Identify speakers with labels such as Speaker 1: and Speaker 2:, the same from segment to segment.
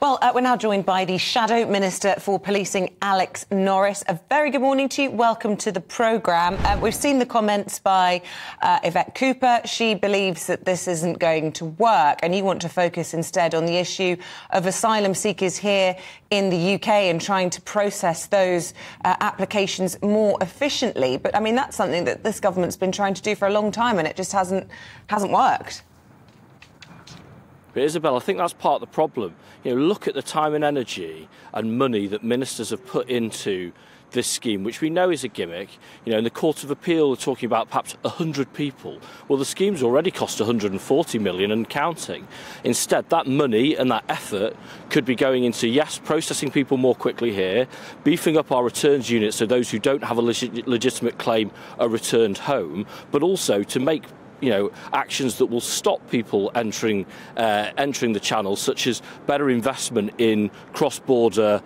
Speaker 1: Well, we're now joined by the Shadow Minister for Policing, Alex Norris. A very good morning to you. Welcome to the programme. We've seen the comments by Yvette Cooper. She believes that this isn't going to work, and you want to focus instead on the issue of asylum seekers here in the UK and trying to process those applications more efficiently. But, I mean, that's something that this government's been trying to do for a long time, and it just hasn't worked.
Speaker 2: But Isabel, I think that's part of the problem. You know, look at the time and energy and money that ministers have put into this scheme, which we know is a gimmick. You know, in the Court of Appeal, we're talking about perhaps 100 people. Well, the scheme's already cost 140 million and counting. Instead, that money and that effort could be going into, yes, processing people more quickly here, beefing up our returns unit so those who don't have a legitimate claim are returned home, but also to make actions that will stop people entering the channel, such as better investment in cross-border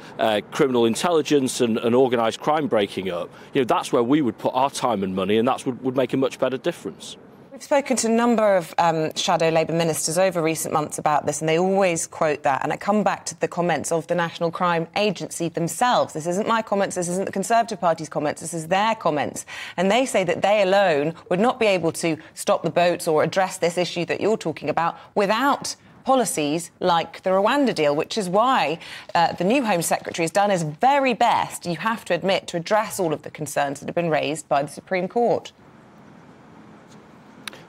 Speaker 2: criminal intelligence and organised crime breaking up. You know, that's where we would put our time and money, and that would make a much better difference.
Speaker 1: We've spoken to a number of Shadow Labour ministers over recent months about this, and they always quote that. And I come back to the comments of the National Crime Agency themselves. This isn't my comments, this isn't the Conservative Party's comments, this is their comments. And they say that they alone would not be able to stop the boats or address this issue that you're talking about without policies like the Rwanda deal, which is why the new Home Secretary has done his very best, you have to admit, to address all of the concerns that have been raised by the Supreme Court.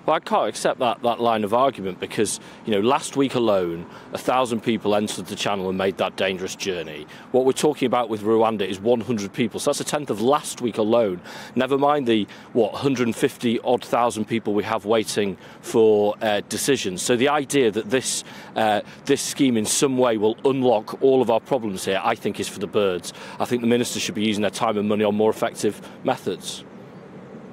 Speaker 2: Well, I can't accept that line of argument because, last week alone, 1,000 people entered the channel and made that dangerous journey. What we're talking about with Rwanda is 100 people. So that's a tenth of last week alone. Never mind the, 150-odd thousand people we have waiting for decisions. So the idea that this scheme in some way will unlock all of our problems here, I think, is for the birds. I think the ministers should be using their time and money on more effective methods.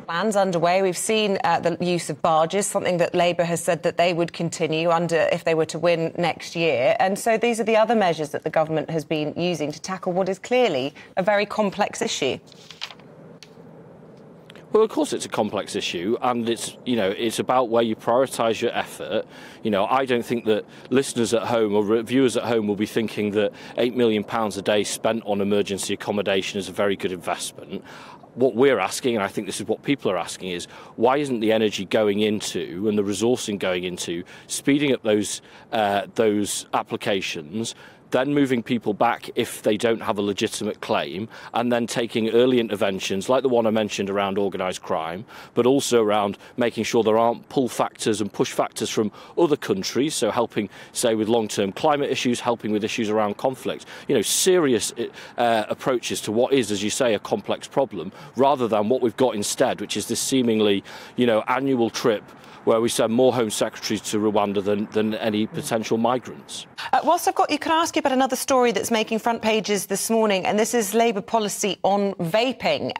Speaker 1: Plans underway. We've seen the use of barges, something that Labour has said that they would continue if they were to win next year. And so these are the other measures that the government has been using to tackle what is clearly a very complex issue.
Speaker 2: Well, of course it's a complex issue, and it's about where you prioritise your effort. I don't think that listeners at home or viewers at home will be thinking that £8 million a day spent on emergency accommodation is a very good investment. What we're asking, and I think this is what people are asking, is why isn't the energy going into and the resourcing going into speeding up those applications, then moving people back if they don't have a legitimate claim, and then taking early interventions like the one I mentioned around organised crime, but also around making sure there aren't pull factors and push factors from other countries, so helping, say, with long-term climate issues, helping with issues around conflict. Serious approaches to what is, as you say, a complex problem, rather than what we've got instead, which is this seemingly, annual trip where we send more Home Secretaries to Rwanda than any potential migrants.
Speaker 1: Whilst I've got you, can I ask you about another story that's making front pages this morning, and this is Labour policy on vaping.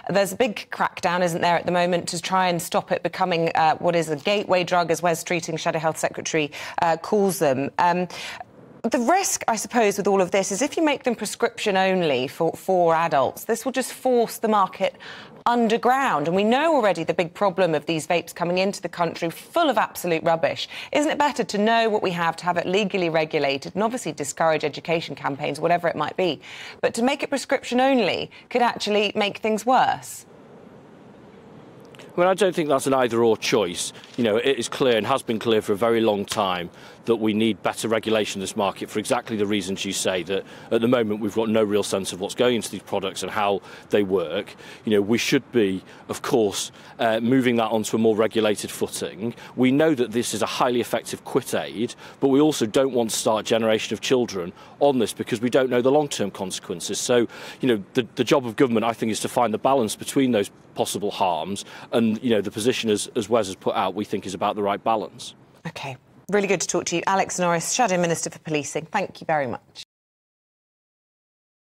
Speaker 1: There's a big crackdown, isn't there, at the moment to try and stop it becoming what is a gateway drug, as Wes Streeting, Shadow Health Secretary, calls them. The risk, I suppose, with all of this is if you make them prescription only for adults, this will just force the market underground. And we know already the big problem of these vapes coming into the country full of absolute rubbish. Isn't it better to know what we have, to have it legally regulated, and obviously discourage education campaigns, whatever it might be? But to make it prescription only could actually make things worse.
Speaker 2: Well, I don't think that's an either-or choice. It is clear and has been clear for a very long time that we need better regulation of this market for exactly the reasons you say, that at the moment we've got no real sense of what's going into these products and how they work. We should be, of course, moving that onto a more regulated footing. We know that this is a highly effective quit aid, but we also don't want to start a generation of children on this because we don't know the long-term consequences. So, the job of government, I think, is to find the balance between those possible harms, and, the position, as Wes has put out, we think is about the right balance.
Speaker 1: OK. Really good to talk to you. Alex Norris, Shadow Minister for Policing. Thank you very much.